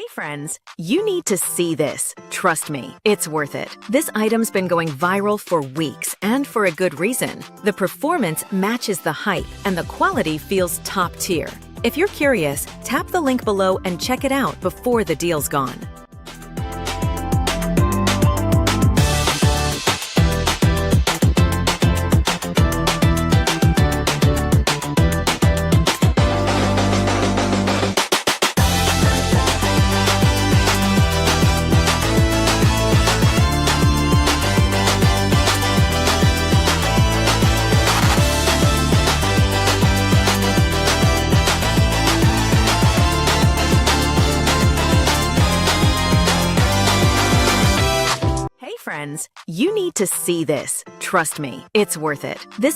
friends, you need to see this. Trust me, it's worth it. This item's been going viral for weeks, and for a good reason. The performance matches the hype, and the quality feels top tier. If you're curious, tap the link below and check it out before the deal's gone. Friends, you need to see this. Trust me, it's worth it. This